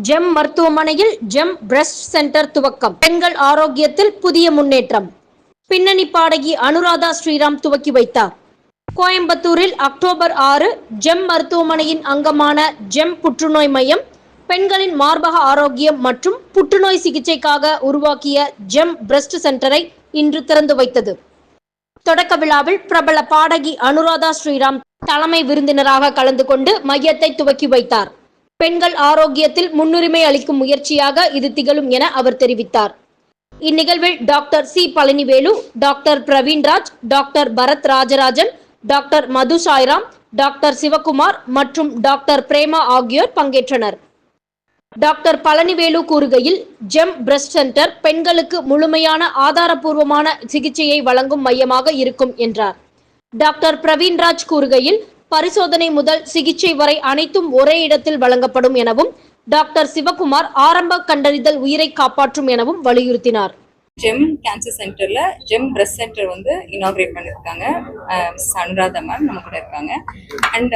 GeM மருத்துவமனையில் GeM breast centre துவக்கம். பெண்கள் ஆரோக்கியத்தில் புதிய முன்னேற்றம். பின்னணி பாடகி அனுராதா ஸ்ரீராம் துவக்கி வைத்தார். கோயம்புத்தூரில் அக்டோபர் 6 ஜெம் மருத்துவமனையின் அங்கமான ஜெம் புற்றுநோய் மையம் பெண்களின் மார்பக ஆரோக்கியம் மற்றும் புற்றுநோய் சிகிச்சைக்காக உருவாக்கிய ஜெம் பிரஸ்ட் சென்டரை இன்று திறந்து வைத்தது. தொடக்க விழாவில் பிரபல பாடகி அனுராதா ஸ்ரீராம் தலைமை விருந்தினராக கலந்து கொண்டு மையத்தை துவக்கி வைத்தார். பெண்கள் ஆரோக்கியத்தில் முன்னுரிமை அளிக்கும் முயற்சியாக இது திகழும் என அவர் தெரிவித்தார். இந்நிகழ்வில் doctor C Palanivelu, doctor Praveenraj, doctor Bharath Rajarajan, doctor Madhu Sairam, doctor Sivakumar மற்றும் டாக்டர் பிரேமா ஆகியோர் பங்கேற்றனர். டாக்டர் பழனிவேலு கூறுகையில், ஜெம் பிரஸ்ட் சென்டர் பெண்களுக்கு முழுமையான ஆதாரபூர்வமான சிகிச்சையை வழங்கும் மையமாக இருக்கும் என்றார். டாக்டர் பிரவீன்ராஜ் கூறுகையில், பரிசோதனை முதல் சிகிச்சை வரை அனைத்தும் ஒரே இடத்தில் வழங்கப்படும் எனவும், டாக்டர் சிவகுமார் ஆரம்ப கண்டறிதல் உயிரை காப்பாற்றும் எனவும் வலியுறுத்தினார். ஜெம் கேன்சர் சென்டர்ல ஜெம் பிரஸ்ட் சென்டர் வந்து இனாகிரேட் பண்ணியிருக்காங்க. அனுராதா மேம் நம்ம கூட இருக்காங்க. அண்ட்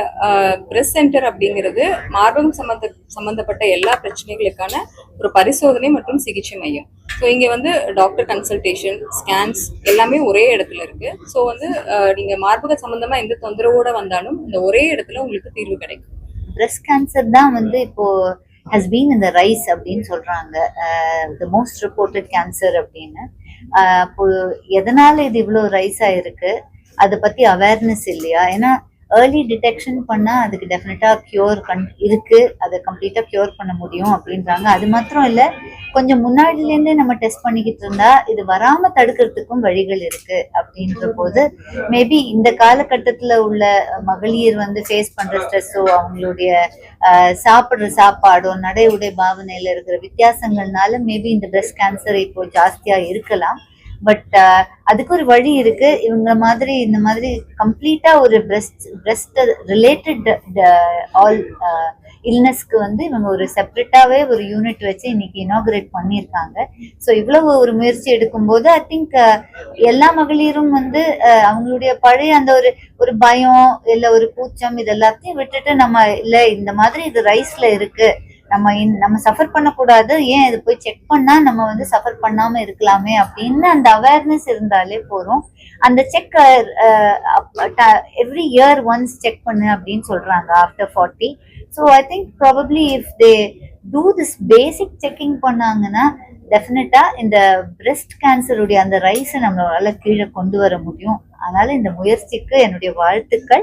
பிரஸ்ட் சென்டர் அப்படிங்கிறது மார்பகம் சம்பந்தப்பட்ட எல்லா பிரச்சனைகளுக்கான ஒரு பரிசோதனை மற்றும் சிகிச்சை மையம். ஸோ இங்கே வந்து டாக்டர் கன்சல்டேஷன், ஸ்கேன்ஸ் எல்லாமே ஒரே இடத்துல இருக்கு. ஸோ வந்து நீங்க மார்பக சம்பந்தமா எந்த தொந்தரவோட வந்தாலும் இந்த ஒரே இடத்துல உங்களுக்கு தீர்வு கிடைக்கும். பிரஸ்ட் கேன்சர் தான் வந்து இப்போ has been in the rise அப்படின்னு சொல்றாங்க. the most reported cancer அப்படின்னு. அப்போ எதனால இது இவ்வளவு ரைஸ் ஆயிருக்கு, அதை பத்தி அவேர்னஸ் இல்லையா? ஏன்னா ஏர்லி டிடெக்ஷன் பண்ணா அதுக்கு டெஃபினட்டா கியூர் இருக்கு, அதை கம்ப்ளீட்டா கியூர் பண்ண முடியும் அப்படின்றாங்க. அது மாத்திரம் இல்ல, கொஞ்சம் முன்னாடிலேருந்தே நம்ம டெஸ்ட் பண்ணிக்கிட்டு இருந்தா இது வராம தடுக்கிறதுக்கும் வழிகள் இருக்கு அப்படின்ற போது மேபி இந்த காலகட்டத்துல உள்ள மகளிர் வந்து ஃபேஸ் பண்ற ஸ்ட்ரெஸ்ஸோ, அவங்களுடைய சாப்பிடுற சாப்பாடோ, நடை உடை பாவனையில இருக்கிற வித்தியாசங்கள்னால மேபி இந்த பிரஸ்ட் கேன்சர் இப்போ ஜாஸ்தியா இருக்கலாம். பட் அதுக்கு ஒரு வழி இருக்கு. இந்த மாதிரி கம்ப்ளீட்டா ஒரு பிரஸ்ட் ரிலேட்டட் ஆல் இல்னஸ்க்கு வந்து இவங்க ஒரு செப்பரேட்டாவே ஒரு யூனிட் வச்சு இன்னைக்கு இனாகுரேட் பண்ணியிருக்காங்க. ஸோ இவ்வளவு ஒரு முயற்சி எடுக்கும்போது ஐ திங்க் எல்லா மகளிரும் வந்து அவங்களுடைய பழைய அந்த ஒரு பயம் இல்ல ஒரு கூச்சம் இது எல்லாத்தையும் விட்டுட்டு நம்ம இல்ல இந்த மாதிரி இது ரைஸ்ல இருக்கு, நம்ம சஃபர் பண்ணக்கூடாது, ஏன் இது போய் செக் பண்ணா நம்ம வந்து சஃபர் பண்ணாம இருக்கலாமே அப்படின்னு அந்த அவேர்னஸ் இருந்தாலே போறோம். அந்த check every year once check பண்ணு அப்படின்னு சொல்றாங்க after 40. So I think probably if they do this basic checking பண்ணாங்கன்னா டெஃபினட்டா இந்த பிரஸ்ட் கேன்சருடைய அந்த ரைஸை நம்மளால கீழே கொண்டு வர முடியும். அதனால இந்த முயற்சிக்கு என்னுடைய வாழ்த்துக்கள்.